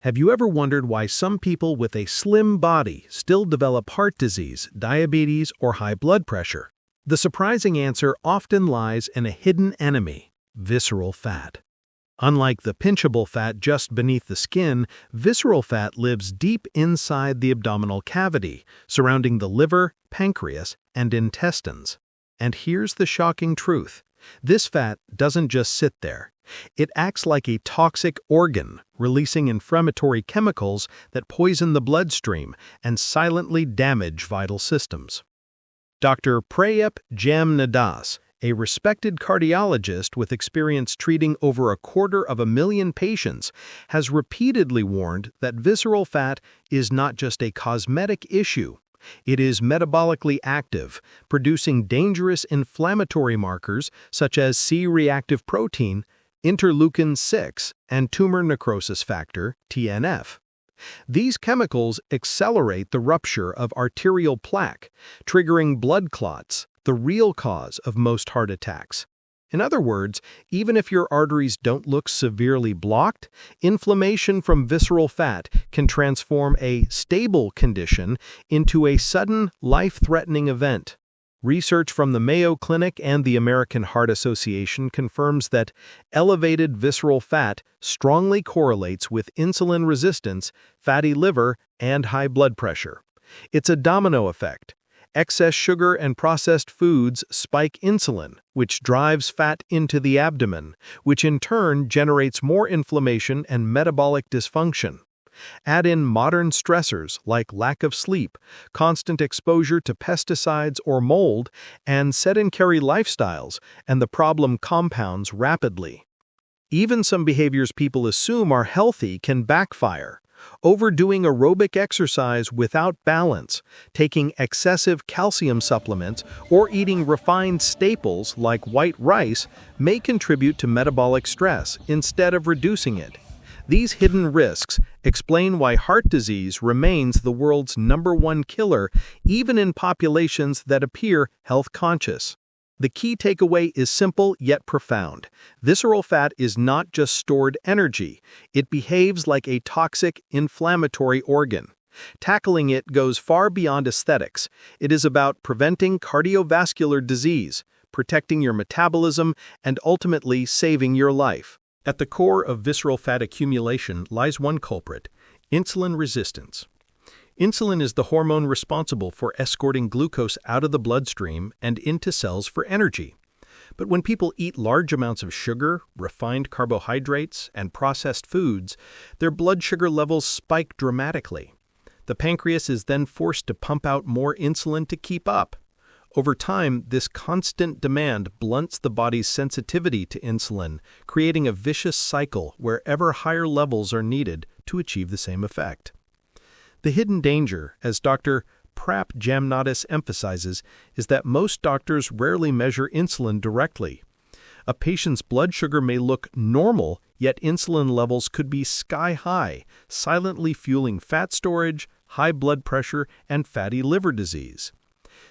Have you ever wondered why some people with a slim body still develop heart disease, diabetes, or high blood pressure? The surprising answer often lies in a hidden enemy: visceral fat. Unlike the pinchable fat just beneath the skin, visceral fat lives deep inside the abdominal cavity, surrounding the liver, pancreas, and intestines. And here's the shocking truth: this fat doesn't just sit there. It acts like a toxic organ, releasing inflammatory chemicals that poison the bloodstream and silently damage vital systems. Dr. Prayep Jamnadas, a respected cardiologist with experience treating over 250,000 patients, has repeatedly warned that visceral fat is not just a cosmetic issue. It is metabolically active, producing dangerous inflammatory markers such as C-reactive protein, interleukin-6, and tumor necrosis factor, TNF. These chemicals accelerate the rupture of arterial plaque, triggering blood clots, the real cause of most heart attacks. In other words, even if your arteries don't look severely blocked, inflammation from visceral fat can transform a stable condition into a sudden, life-threatening event. Research from the Mayo Clinic and the American Heart Association confirms that elevated visceral fat strongly correlates with insulin resistance, fatty liver, and high blood pressure. It's a domino effect. Excess sugar and processed foods spike insulin, which drives fat into the abdomen, which in turn generates more inflammation and metabolic dysfunction. Add in modern stressors like lack of sleep, constant exposure to pesticides or mold, and sedentary lifestyles, and the problem compounds rapidly. Even some behaviors people assume are healthy can backfire. Overdoing aerobic exercise without balance, taking excessive calcium supplements, or eating refined staples like white rice may contribute to metabolic stress instead of reducing it. These hidden risks explain why heart disease remains the world's #1 killer, even in populations that appear health-conscious. The key takeaway is simple yet profound. Visceral fat is not just stored energy. It behaves like a toxic, inflammatory organ. Tackling it goes far beyond aesthetics. It is about preventing cardiovascular disease, protecting your metabolism, and ultimately saving your life. At the core of visceral fat accumulation lies one culprit: insulin resistance. Insulin is the hormone responsible for escorting glucose out of the bloodstream and into cells for energy. But when people eat large amounts of sugar, refined carbohydrates, and processed foods, their blood sugar levels spike dramatically. The pancreas is then forced to pump out more insulin to keep up. Over time, this constant demand blunts the body's sensitivity to insulin, creating a vicious cycle where ever higher levels are needed to achieve the same effect. The hidden danger, as Dr. Prayep Jamnadas emphasizes, is that most doctors rarely measure insulin directly. A patient's blood sugar may look normal, yet insulin levels could be sky-high, silently fueling fat storage, high blood pressure, and fatty liver disease.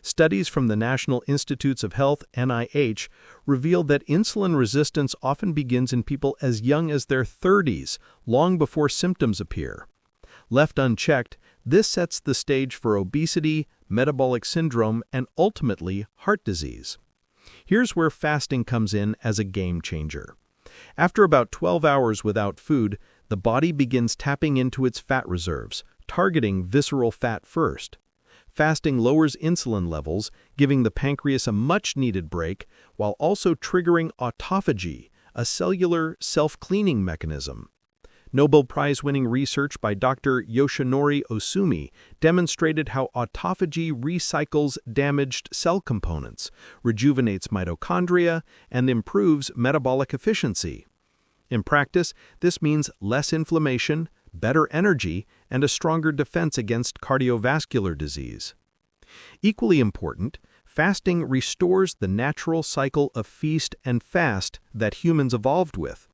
Studies from the National Institutes of Health (NIH) reveal that insulin resistance often begins in people as young as their 30s, long before symptoms appear. Left unchecked, this sets the stage for obesity, metabolic syndrome, and ultimately heart disease. Here's where fasting comes in as a game changer. After about 12 hours without food, the body begins tapping into its fat reserves, targeting visceral fat first. Fasting lowers insulin levels, giving the pancreas a much-needed break, while also triggering autophagy, a cellular self-cleaning mechanism. Nobel Prize-winning research by Dr. Yoshinori Osumi demonstrated how autophagy recycles damaged cell components, rejuvenates mitochondria, and improves metabolic efficiency. In practice, this means less inflammation, better energy, and a stronger defense against cardiovascular disease. Equally important, fasting restores the natural cycle of feast and fast that humans evolved with.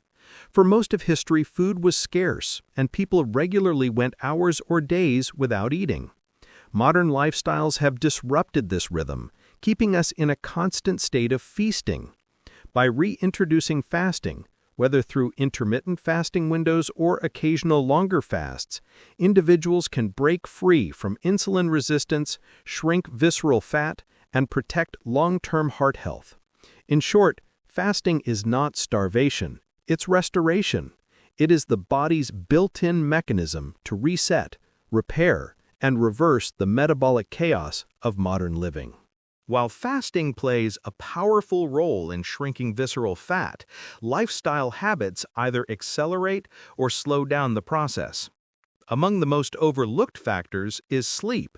For most of history, food was scarce, and people regularly went hours or days without eating. Modern lifestyles have disrupted this rhythm, keeping us in a constant state of feasting. By reintroducing fasting, Whether through intermittent fasting windows or occasional longer fasts, individuals can break free from insulin resistance, shrink visceral fat, and protect long-term heart health. In short, fasting is not starvation, it's restoration. It is the body's built-in mechanism to reset, repair, and reverse the metabolic chaos of modern living. While fasting plays a powerful role in shrinking visceral fat, lifestyle habits either accelerate or slow down the process. Among the most overlooked factors is sleep.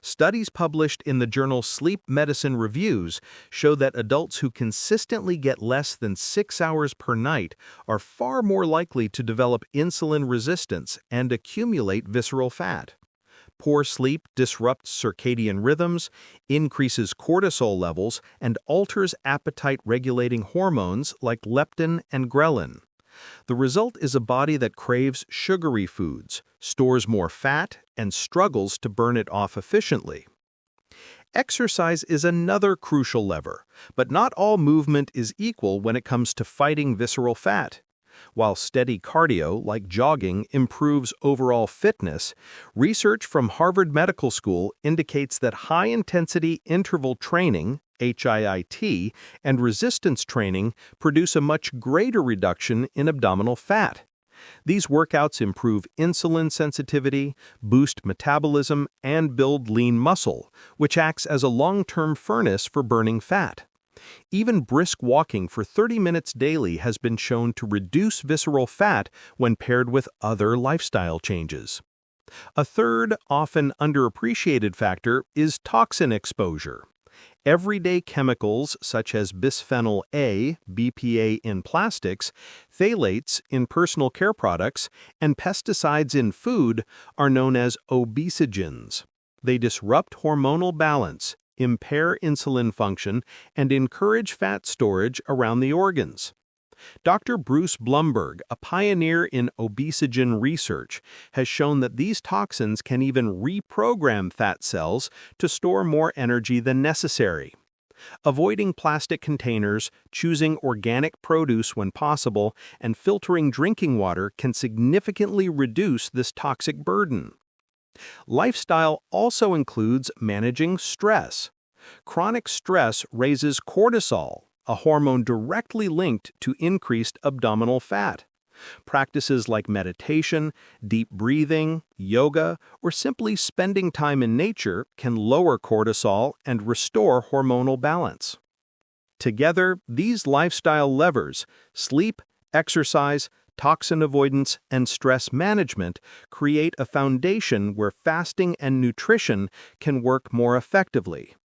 Studies published in the journal Sleep Medicine Reviews show that adults who consistently get less than 6 hours per night are far more likely to develop insulin resistance and accumulate visceral fat. Poor sleep disrupts circadian rhythms, increases cortisol levels, and alters appetite-regulating hormones like leptin and ghrelin. The result is a body that craves sugary foods, stores more fat, and struggles to burn it off efficiently. Exercise is another crucial lever, but not all movement is equal when it comes to fighting visceral fat. While steady cardio, like jogging, improves overall fitness, research from Harvard Medical School indicates that high-intensity interval training, HIIT, and resistance training produce a much greater reduction in abdominal fat. These workouts improve insulin sensitivity, boost metabolism, and build lean muscle, which acts as a long-term furnace for burning fat. Even brisk walking for 30 minutes daily has been shown to reduce visceral fat when paired with other lifestyle changes. A third, often underappreciated factor is toxin exposure. Everyday chemicals such as bisphenol A, BPA in plastics, phthalates in personal care products, and pesticides in food are known as obesogens. They disrupt hormonal balance, impair insulin function, and encourage fat storage around the organs. Dr. Bruce Blumberg, a pioneer in obesogen research, has shown that these toxins can even reprogram fat cells to store more energy than necessary. Avoiding plastic containers, choosing organic produce when possible, and filtering drinking water can significantly reduce this toxic burden. Lifestyle also includes managing stress. Chronic stress raises cortisol, a hormone directly linked to increased abdominal fat. Practices like meditation, deep breathing, yoga, or simply spending time in nature can lower cortisol and restore hormonal balance. Together, these lifestyle levers, sleep, exercise, toxin avoidance, and stress management create a foundation where fasting and nutrition can work more effectively.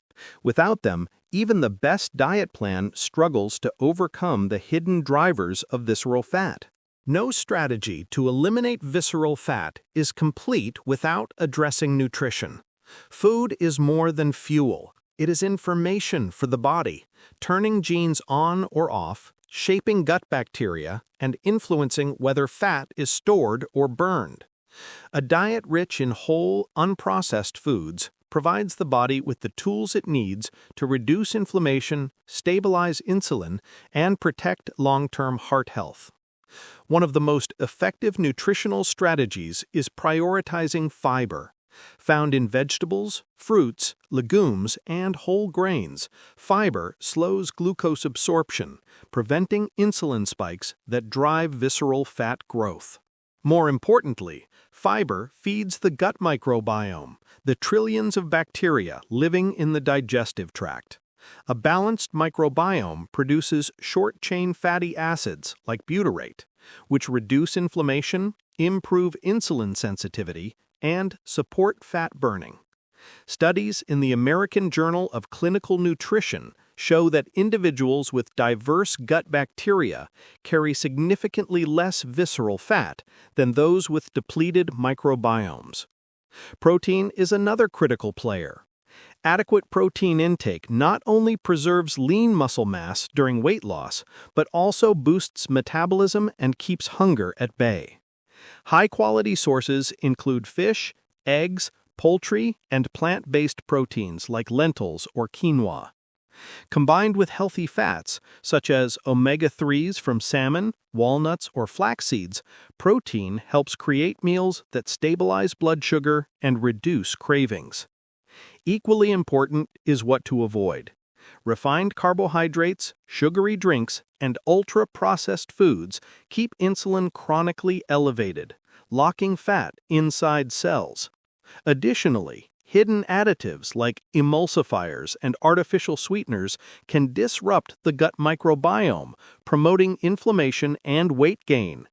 Without them, even the best diet plan struggles to overcome the hidden drivers of visceral fat. No strategy to eliminate visceral fat is complete without addressing nutrition. Food is more than fuel. It is information for the body, turning genes on or off, shaping gut bacteria, and influencing whether fat is stored or burned. A diet rich in whole, unprocessed foods provides the body with the tools it needs to reduce inflammation, stabilize insulin, and protect long-term heart health. One of the most effective nutritional strategies is prioritizing fiber. Found in vegetables, fruits, legumes, and whole grains, fiber slows glucose absorption, preventing insulin spikes that drive visceral fat growth. More importantly, fiber feeds the gut microbiome, the trillions of bacteria living in the digestive tract. A balanced microbiome produces short-chain fatty acids like butyrate, which reduce inflammation, improve insulin sensitivity, and support fat burning. Studies in the American Journal of Clinical Nutrition show that individuals with diverse gut bacteria carry significantly less visceral fat than those with depleted microbiomes. Protein is another critical player. Adequate protein intake not only preserves lean muscle mass during weight loss, but also boosts metabolism and keeps hunger at bay. High-quality sources include fish, eggs, poultry, and plant-based proteins like lentils or quinoa. Combined with healthy fats, such as omega-3s from salmon, walnuts, or flax seeds, protein helps create meals that stabilize blood sugar and reduce cravings. Equally important is what to avoid. Refined carbohydrates, sugary drinks, and ultra-processed foods keep insulin chronically elevated, locking fat inside cells. Additionally, hidden additives like emulsifiers and artificial sweeteners can disrupt the gut microbiome, promoting inflammation and weight gain.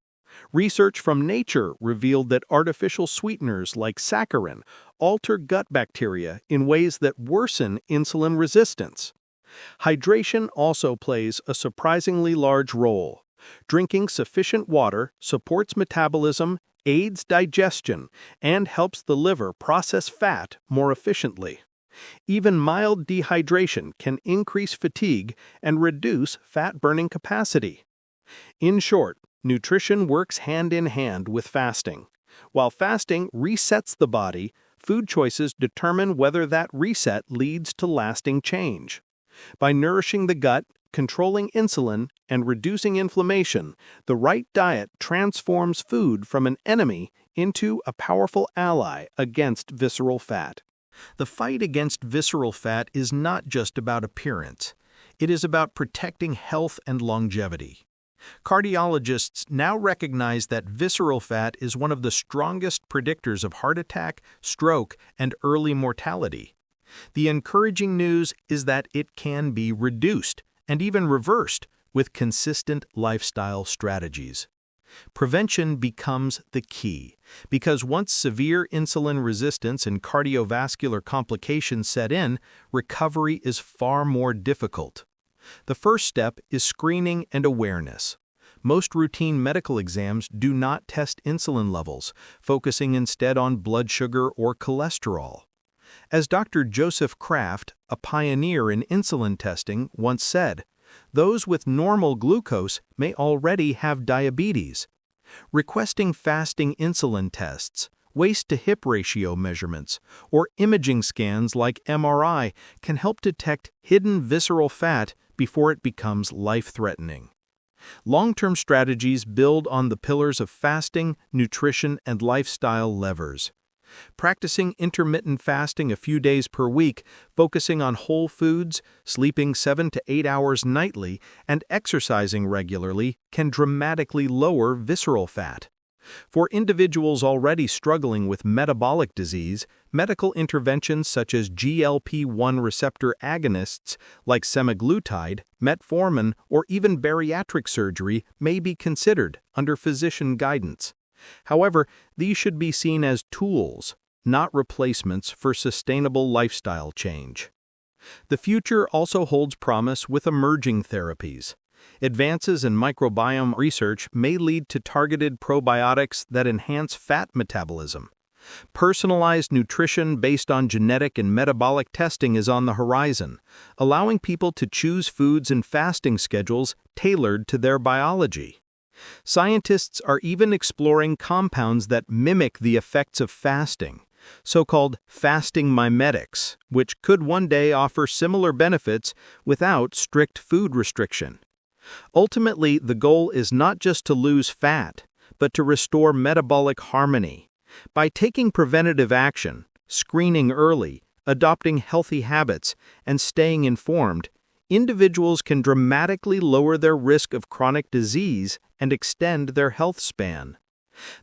Research from Nature revealed that artificial sweeteners like saccharin alter gut bacteria in ways that worsen insulin resistance. Hydration also plays a surprisingly large role. Drinking sufficient water supports metabolism, aids digestion, and helps the liver process fat more efficiently. Even mild dehydration can increase fatigue and reduce fat-burning capacity. In short, nutrition works hand in hand with fasting. While fasting resets the body, food choices determine whether that reset leads to lasting change. By nourishing the gut, controlling insulin, and reducing inflammation, the right diet transforms food from an enemy into a powerful ally against visceral fat. The fight against visceral fat is not just about appearance. It is about protecting health and longevity. Cardiologists now recognize that visceral fat is one of the strongest predictors of heart attack, stroke, and early mortality. The encouraging news is that it can be reduced and even reversed with consistent lifestyle strategies. Prevention becomes the key, because once severe insulin resistance and cardiovascular complications set in, recovery is far more difficult. The first step is screening and awareness. Most routine medical exams do not test insulin levels, focusing instead on blood sugar or cholesterol. As Dr. Joseph Kraft, a pioneer in insulin testing, once said, those with normal glucose may already have diabetes. Requesting fasting insulin tests, waist-to-hip ratio measurements, or imaging scans like MRI can help detect hidden visceral fat before it becomes life-threatening. Long-term strategies build on the pillars of fasting, nutrition, and lifestyle levers. Practicing intermittent fasting a few days per week, focusing on whole foods, sleeping 7 to 8 hours nightly, and exercising regularly can dramatically lower visceral fat. For individuals already struggling with metabolic disease, medical interventions such as GLP-1 receptor agonists like semaglutide, metformin, or even bariatric surgery may be considered under physician guidance. However, these should be seen as tools, not replacements for sustainable lifestyle change. The future also holds promise with emerging therapies. Advances in microbiome research may lead to targeted probiotics that enhance fat metabolism. Personalized nutrition based on genetic and metabolic testing is on the horizon, allowing people to choose foods and fasting schedules tailored to their biology. Scientists are even exploring compounds that mimic the effects of fasting, so-called fasting mimetics, which could one day offer similar benefits without strict food restriction. Ultimately, the goal is not just to lose fat, but to restore metabolic harmony. By taking preventative action, screening early, adopting healthy habits, and staying informed, individuals can dramatically lower their risk of chronic disease and extend their health span.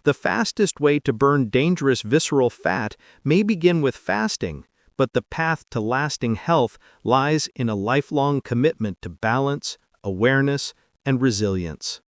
The fastest way to burn dangerous visceral fat may begin with fasting, but the path to lasting health lies in a lifelong commitment to balance, awareness, and resilience.